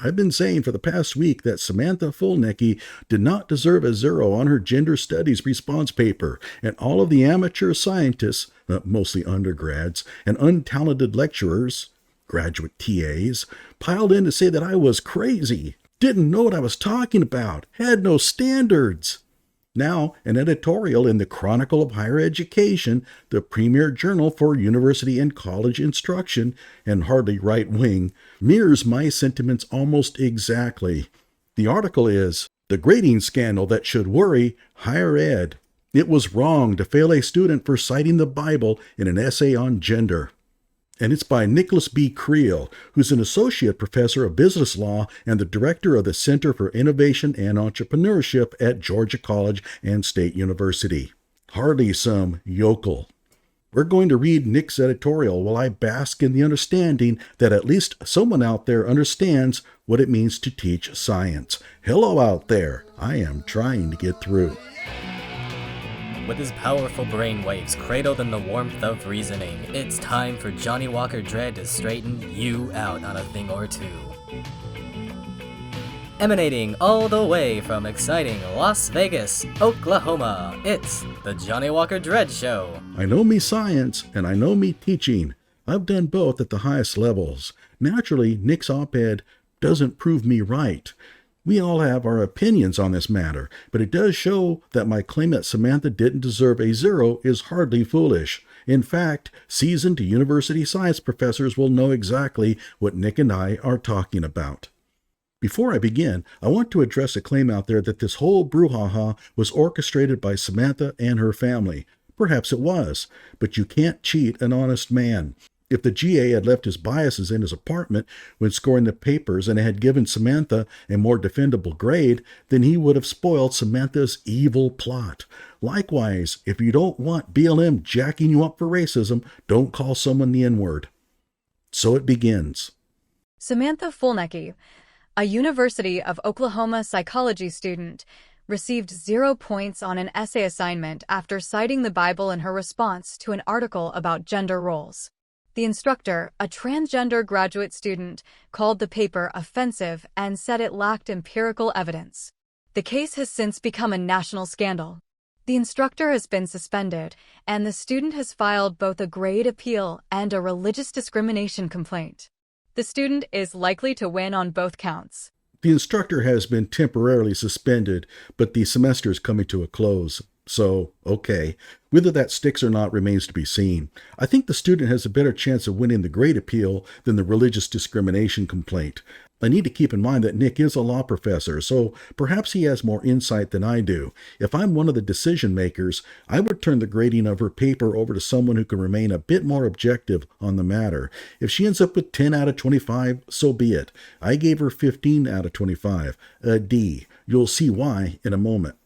I've been saying for the past week that Samantha Fulnecky did not deserve a 0 on her gender studies response paper, and all of the amateur scientists, mostly undergrads, and untalented lecturers, graduate TAs, piled in to say that I was crazy, didn't know what I was talking about, had no standards. Now, an editorial in the Chronicle of Higher Education, the premier journal for university and college instruction, and hardly right-wing, mirrors my sentiments almost exactly. The article is, "The Grading Scandal That Should Worry Higher Ed. It Was Wrong to Fail a Student for Citing the Bible in an Essay on Gender." And it's by Nicholas B. Creel, who's an associate professor of business law and the director of the Center for Innovation and Entrepreneurship at Georgia College and State University. Hardly some yokel. We're going to read Nick's editorial while I bask in the understanding that at least someone out there understands what it means to teach science. Hello out there. I am trying to get through. With his powerful brainwaves cradled in the warmth of reasoning, it's time for Johnny Walker Dredd to straighten you out on a thing or two. Emanating all the way from exciting Las Vegas, Oklahoma, it's the Johnny Walker Dredd Show. I know me science, and I know me teaching. I've done both at the highest levels. Naturally, Nick's op-ed doesn't prove me right. We all have our opinions on this matter, but it does show that my claim that Samantha didn't deserve a 0 is hardly foolish. In fact, seasoned university science professors will know exactly what Nick and I are talking about. Before I begin, I want to address a claim out there that this whole brouhaha was orchestrated by Samantha and her family. Perhaps it was, but you can't cheat an honest man. If the GA had left his biases in his apartment when scoring the papers and had given Samantha a more defendable grade, then he would have spoiled Samantha's evil plot. Likewise, if you don't want BLM jacking you up for racism, don't call someone the N-word. So it begins. Samantha Fulnecky, a University of Oklahoma psychology student, received 0 points on an essay assignment after citing the Bible in her response to an article about gender roles. The instructor, a transgender graduate student, called the paper offensive and said it lacked empirical evidence. The case has since become a national scandal. The instructor has been suspended, and the student has filed both a grade appeal and a religious discrimination complaint. The student is likely to win on both counts. The instructor has been temporarily suspended, but the semester is coming to a close. So, okay. Whether that sticks or not remains to be seen. I think the student has a better chance of winning the grade appeal than the religious discrimination complaint. I need to keep in mind that Nick is a law professor, so perhaps he has more insight than I do. If I'm one of the decision makers, I would turn the grading of her paper over to someone who can remain a bit more objective on the matter. If she ends up with 10 out of 25, so be it. I gave her 15 out of 25, a D. You'll see why in a moment.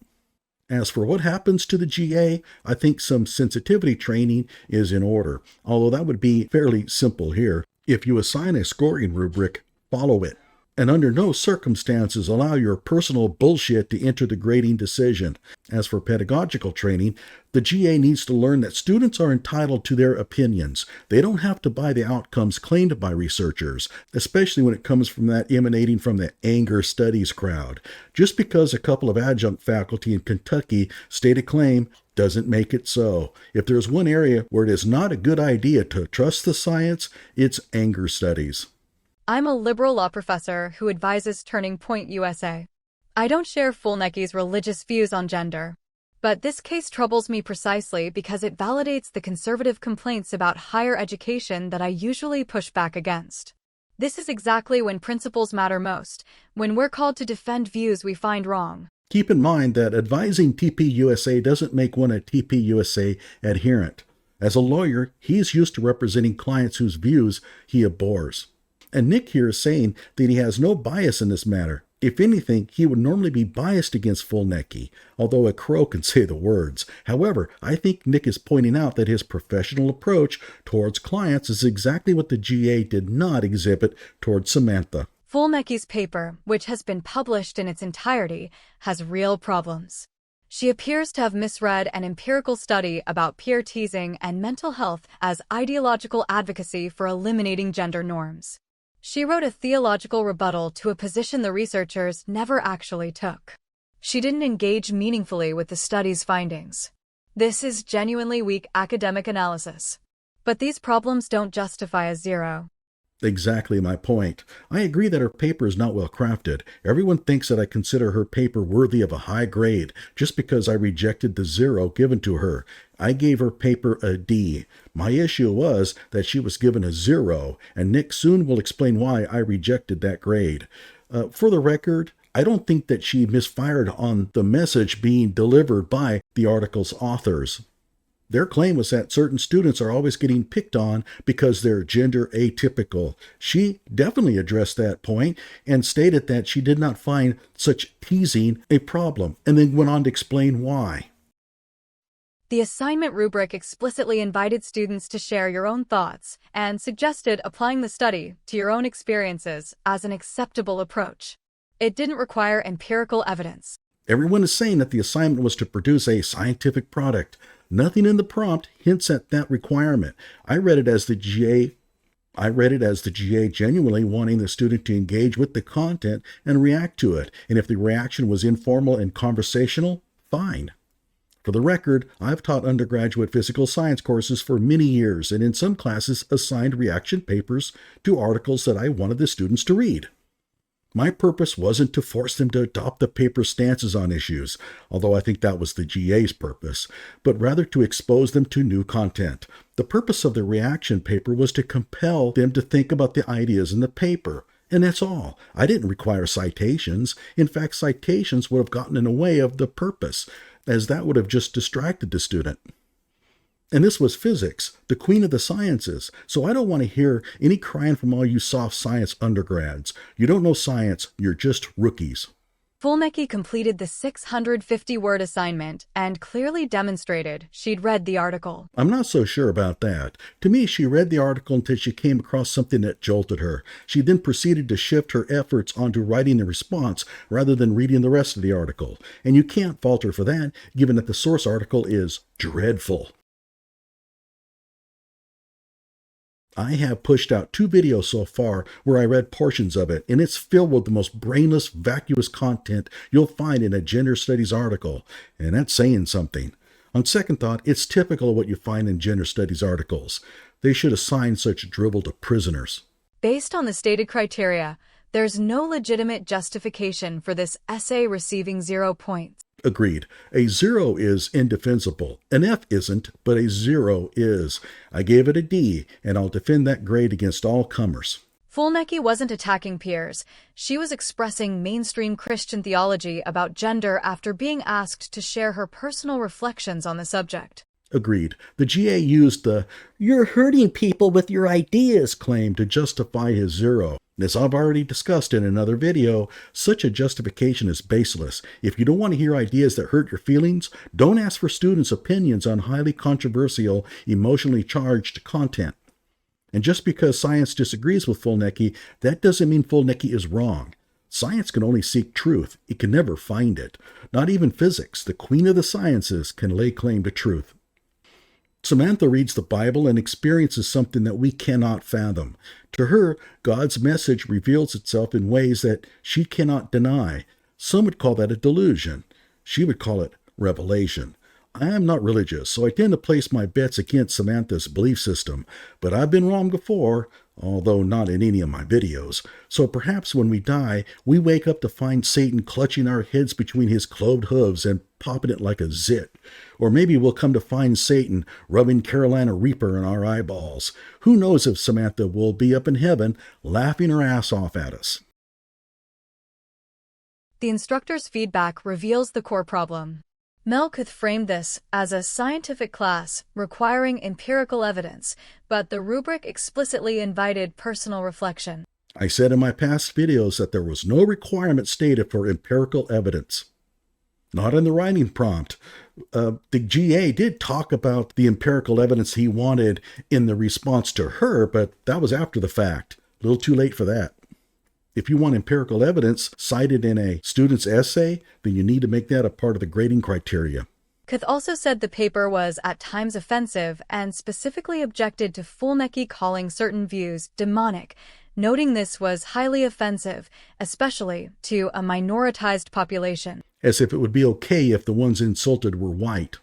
As for what happens to the GA, I think some sensitivity training is in order, although that would be fairly simple here. If you assign a scoring rubric, follow it. And under no circumstances allow your personal bullshit to enter the grading decision. As for pedagogical training, the GA needs to learn that students are entitled to their opinions. They don't have to buy the outcomes claimed by researchers, especially when it comes from that emanating from the anger studies crowd. Just because a couple of adjunct faculty in Kentucky state a claim doesn't make it so. If there's one area where it is not a good idea to trust the science, it's anger studies. I'm a liberal law professor who advises Turning Point USA. I don't share Fulnecky's religious views on gender. But this case troubles me precisely because it validates the conservative complaints about higher education that I usually push back against. This is exactly when principles matter most, when we're called to defend views we find wrong. Keep in mind that advising TPUSA doesn't make one a TPUSA adherent. As a lawyer, he's used to representing clients whose views he abhors. And Nick here is saying that he has no bias in this matter. If anything, he would normally be biased against Fulnecky, although a crow can say the words. However, I think Nick is pointing out that his professional approach towards clients is exactly what the GA did not exhibit towards Samantha. Fulnecky's paper, which has been published in its entirety, has real problems. She appears to have misread an empirical study about peer teasing and mental health as ideological advocacy for eliminating gender norms. She wrote a theological rebuttal to a position the researchers never actually took. She didn't engage meaningfully with the study's findings. This is genuinely weak academic analysis. But these problems don't justify a 0. Exactly my point. I agree that her paper is not well crafted. Everyone thinks that I consider her paper worthy of a high grade just because I rejected the 0 given to her. I gave her paper a D. My issue was that she was given a 0, and Nick soon will explain why I rejected that grade. For the record, I don't think that she misfired on the message being delivered by the article's authors. Their claim was that certain students are always getting picked on because they're gender atypical. She definitely addressed that point and stated that she did not find such teasing a problem, and then went on to explain why. The assignment rubric explicitly invited students to share your own thoughts and suggested applying the study to your own experiences as an acceptable approach. It didn't require empirical evidence. Everyone is saying that the assignment was to produce a scientific product. Nothing in the prompt hints at that requirement. I read it as the GA genuinely wanting the student to engage with the content and react to it. And if the reaction was informal and conversational, fine. For the record, I've taught undergraduate physical science courses for many years, and in some classes assigned reaction papers to articles that I wanted the students to read. My purpose wasn't to force them to adopt the paper's stances on issues, although I think that was the GA's purpose, but rather to expose them to new content. The purpose of the reaction paper was to compel them to think about the ideas in the paper, and that's all. I didn't require citations. In fact, citations would have gotten in the way of the purpose, as that would have just distracted the student. And this was physics, the queen of the sciences, so I don't want to hear any crying from all you soft science undergrads. You don't know science, you're just rookies. Fulnecky completed the 650-word assignment and clearly demonstrated she'd read the article. I'm not so sure about that. To me, she read the article until she came across something that jolted her. She then proceeded to shift her efforts onto writing the response rather than reading the rest of the article. And you can't fault her for that, given that the source article is dreadful. I have pushed out 2 videos so far where I read portions of it, and it's filled with the most brainless, vacuous content you'll find in a gender studies article, and that's saying something. On second thought, it's typical of what you find in gender studies articles. They should assign such drivel to prisoners. Based on the stated criteria, there's no legitimate justification for this essay receiving 0 points. Agreed. A 0 is indefensible. An F isn't, but a 0 is. I gave it a D, and I'll defend that grade against all comers. Fulnecky wasn't attacking peers. She was expressing mainstream Christian theology about gender after being asked to share her personal reflections on the subject. Agreed. The GA used the "you're hurting people with your ideas" claim to justify his 0. As I've already discussed in another video, such a justification is baseless. If you don't want to hear ideas that hurt your feelings, don't ask for students' opinions on highly controversial, emotionally charged content. And just because science disagrees with Fulnecky, that doesn't mean Fulnecky is wrong. Science can only seek truth. It can never find it. Not even physics, the queen of the sciences, can lay claim to truth. Samantha reads the Bible and experiences something that we cannot fathom. To her, God's message reveals itself in ways that she cannot deny. Some would call that a delusion. She would call it revelation. I am not religious, so I tend to place my bets against Samantha's belief system, but I've been wrong before, although not in any of my videos. So perhaps when we die, we wake up to find Satan clutching our heads between his cloved hooves and popping it like a zit. Or maybe we'll come to find Satan rubbing Carolina Reaper in our eyeballs. Who knows if Samantha will be up in heaven laughing her ass off at us. The instructor's feedback reveals the core problem. Melkuth framed this as a scientific class requiring empirical evidence, but the rubric explicitly invited personal reflection. I said in my past videos that there was no requirement stated for empirical evidence. Not in the writing prompt. The GA did talk about the empirical evidence he wanted in the response to her, but that was after the fact. A little too late for that. If you want empirical evidence cited in a student's essay, then you need to make that a part of the grading criteria. Kuth also said the paper was at times offensive and specifically objected to Fulnecky calling certain views demonic, noting this was highly offensive, especially to a minoritized population. As if it would be okay if the ones insulted were white.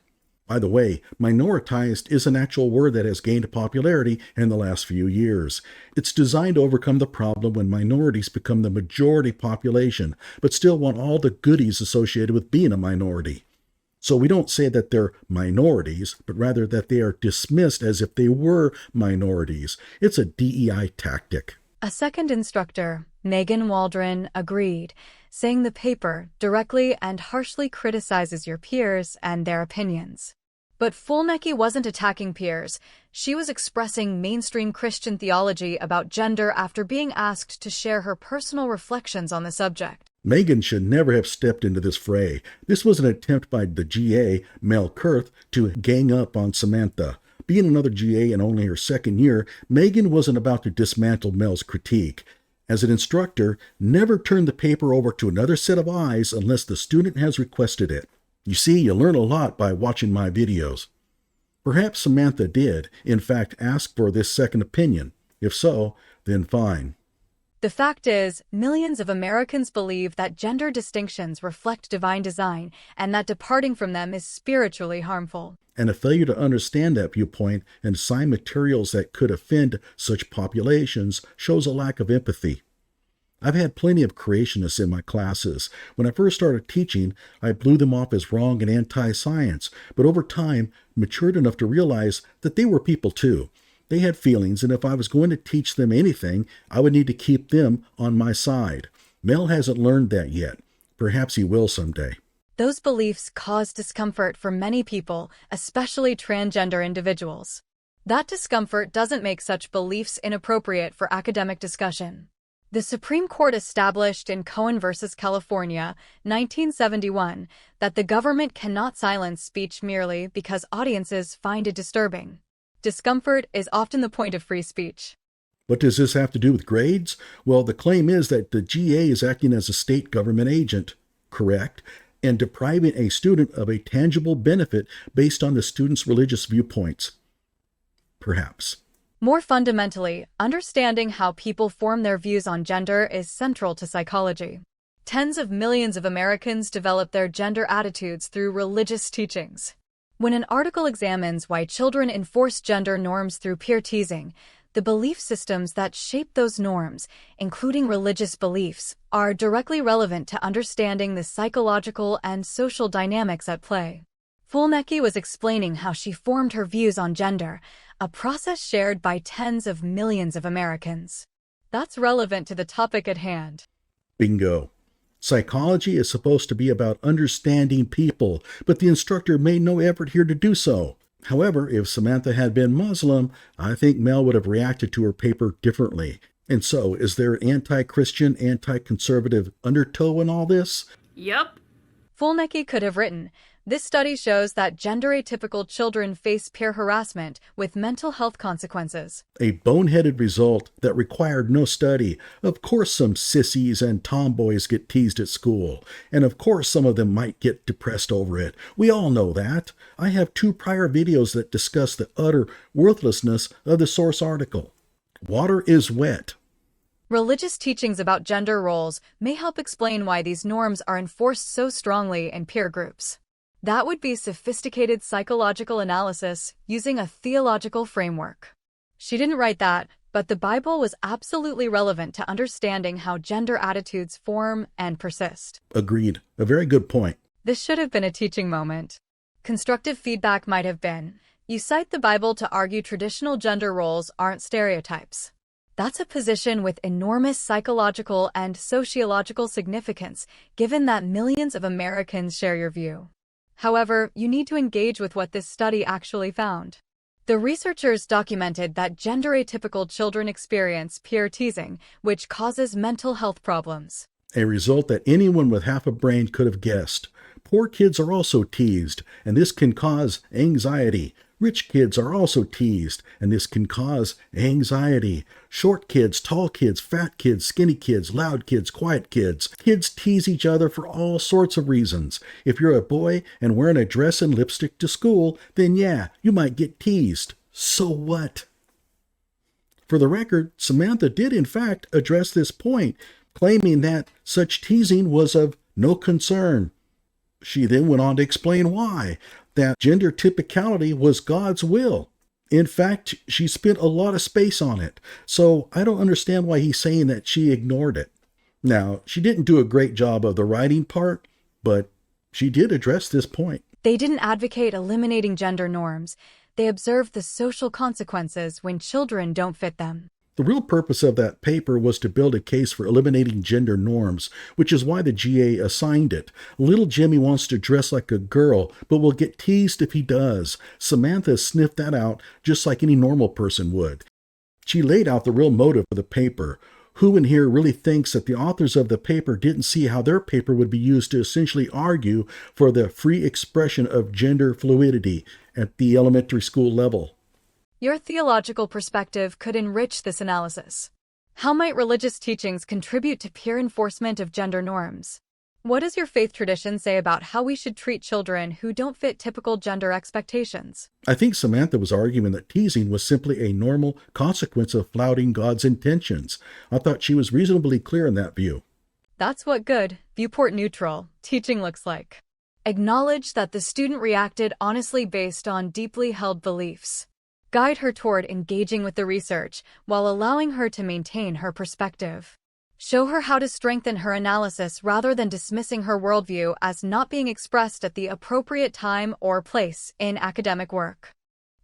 By the way, minoritized is an actual word that has gained popularity in the last few years. It's designed to overcome the problem when minorities become the majority population, but still want all the goodies associated with being a minority. So we don't say that they're minorities, but rather that they are dismissed as if they were minorities. It's a DEI tactic. A second instructor, Megan Waldron, agreed, saying the paper directly and harshly criticizes your peers and their opinions. But Fulnecky wasn't attacking peers. She was expressing mainstream Christian theology about gender after being asked to share her personal reflections on the subject. Megan should never have stepped into this fray. This was an attempt by the GA, Mel Kurth, to gang up on Samantha. Being another GA in only her second year, Megan wasn't about to dismantle Mel's critique. As an instructor, never turn the paper over to another set of eyes unless the student has requested it. You see, you learn a lot by watching my videos. Perhaps Samantha did, in fact, ask for this second opinion. If so, then fine. The fact is, millions of Americans believe that gender distinctions reflect divine design and that departing from them is spiritually harmful. And a failure to understand that viewpoint and assign materials that could offend such populations shows a lack of empathy. I've had plenty of creationists in my classes. When I first started teaching, I blew them off as wrong and anti-science, but over time, matured enough to realize that they were people too. They had feelings, and if I was going to teach them anything, I would need to keep them on my side. Mel hasn't learned that yet. Perhaps he will someday. Those beliefs cause discomfort for many people, especially transgender individuals. That discomfort doesn't make such beliefs inappropriate for academic discussion. The Supreme Court established in Cohen v. California, 1971, that the government cannot silence speech merely because audiences find it disturbing. Discomfort is often the point of free speech. What does this have to do with grades? Well, the claim is that the GA is acting as a state government agent, correct, and depriving a student of a tangible benefit based on the student's religious viewpoints. Perhaps. More fundamentally, understanding how people form their views on gender is central to psychology. Tens of millions of Americans develop their gender attitudes through religious teachings. When an article examines why children enforce gender norms through peer teasing, the belief systems that shape those norms, including religious beliefs, are directly relevant to understanding the psychological and social dynamics at play. Fulnecky was explaining how she formed her views on gender, a process shared by tens of millions of Americans. That's relevant to the topic at hand. Bingo. Psychology is supposed to be about understanding people, but the instructor made no effort here to do so. However, if Samantha had been Muslim, I think Mel would have reacted to her paper differently. And so, is there an anti-Christian, anti-conservative undertow in all this? Yep. Fulnecky could have written, "This study shows that gender-atypical children face peer harassment with mental health consequences." A boneheaded result that required no study. Of course some sissies and tomboys get teased at school. And of course some of them might get depressed over it. We all know that. I have 2 prior videos that discuss the utter worthlessness of the source article. Water is wet. Religious teachings about gender roles may help explain why these norms are enforced so strongly in peer groups. That would be sophisticated psychological analysis using a theological framework. She didn't write that, but the Bible was absolutely relevant to understanding how gender attitudes form and persist. Agreed. A very good point. This should have been a teaching moment. Constructive feedback might have been, "You cite the Bible to argue traditional gender roles aren't stereotypes." That's a position with enormous psychological and sociological significance, given that millions of Americans share your view. However, you need to engage with what this study actually found. The researchers documented that gender-atypical children experience peer teasing, which causes mental health problems. A result that anyone with half a brain could have guessed. Poor kids are also teased, and this can cause anxiety. Rich kids are also teased, and this can cause anxiety. Short kids, tall kids, fat kids, skinny kids, loud kids, quiet kids. Kids tease each other for all sorts of reasons. If you're a boy and wearing a dress and lipstick to school, then yeah, you might get teased. So what? For the record, Samantha did in fact address this point, claiming that such teasing was of no concern. She then went on to explain why, that gender typicality was God's will. In fact, she spent a lot of space on it, so I don't understand why he's saying that she ignored it. Now, she didn't do a great job of the writing part, but she did address this point. They didn't advocate eliminating gender norms. They observed the social consequences when children don't fit them. The real purpose of that paper was to build a case for eliminating gender norms, which is why the GA assigned it. Little Jimmy wants to dress like a girl, but will get teased if he does. Samantha sniffed that out just like any normal person would. She laid out the real motive for the paper. Who in here really thinks that the authors of the paper didn't see how their paper would be used to essentially argue for the free expression of gender fluidity at the elementary school level? Your theological perspective could enrich this analysis. How might religious teachings contribute to peer enforcement of gender norms? What does your faith tradition say about how we should treat children who don't fit typical gender expectations? I think Samantha was arguing that teasing was simply a normal consequence of flouting God's intentions. I thought she was reasonably clear in that view. That's what good, viewport neutral, teaching looks like. Acknowledge that the student reacted honestly based on deeply held beliefs. Guide her toward engaging with the research while allowing her to maintain her perspective. Show her how to strengthen her analysis rather than dismissing her worldview as not being expressed at the appropriate time or place in academic work.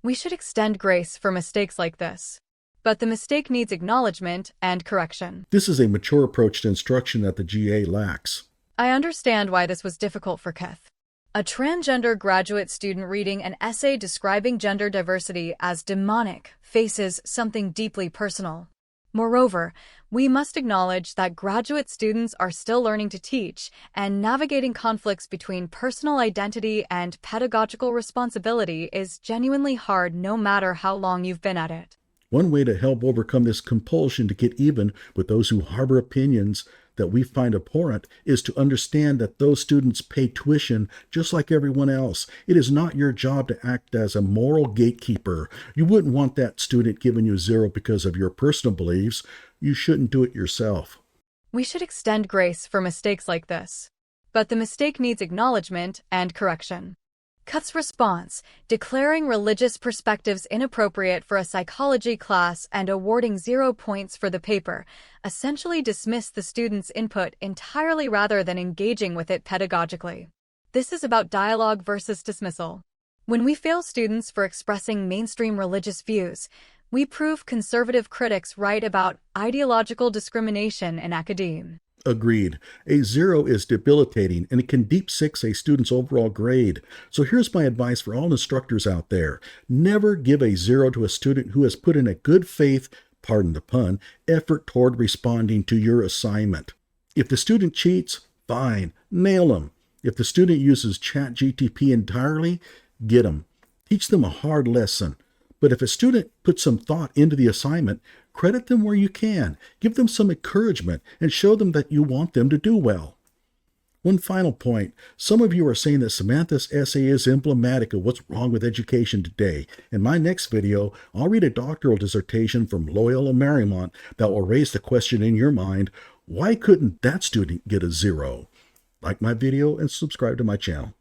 We should extend grace for mistakes like this, but the mistake needs acknowledgement and correction. This is a mature approach to instruction that the GA lacks. I understand why this was difficult for Keth. A transgender graduate student reading an essay describing gender diversity as demonic faces something deeply personal. Moreover, we must acknowledge that graduate students are still learning to teach, and navigating conflicts between personal identity and pedagogical responsibility is genuinely hard no matter how long you've been at it. One way to help overcome this compulsion to get even with those who harbor opinions that we find abhorrent is to understand that those students pay tuition just like everyone else. It is not your job to act as a moral gatekeeper. You wouldn't want that student giving you 0 because of your personal beliefs. You shouldn't do it yourself. We should extend grace for mistakes like this, but the mistake needs acknowledgement and correction. Keth's response, declaring religious perspectives inappropriate for a psychology class and awarding 0 points for the paper, essentially dismissed the student's input entirely rather than engaging with it pedagogically. This is about dialogue versus dismissal. When we fail students for expressing mainstream religious views, we prove conservative critics right about ideological discrimination in academia. Agreed. A 0 is debilitating, and it can deep six a student's overall grade. So here's my advice for all instructors out there. Never give a 0 to a student who has put in a good faith, pardon the pun, effort toward responding to your assignment. If the student cheats, fine, nail them. If the student uses ChatGPT entirely, get them. Teach them a hard lesson. But if a student puts some thought into the assignment, credit them where you can. Give them some encouragement and show them that you want them to do well. One final point. Some of you are saying that Samantha's essay is emblematic of what's wrong with education today. In my next video, I'll read a doctoral dissertation from Loyola Marymount that will raise the question in your mind, why couldn't that student get a 0? Like my video and subscribe to my channel.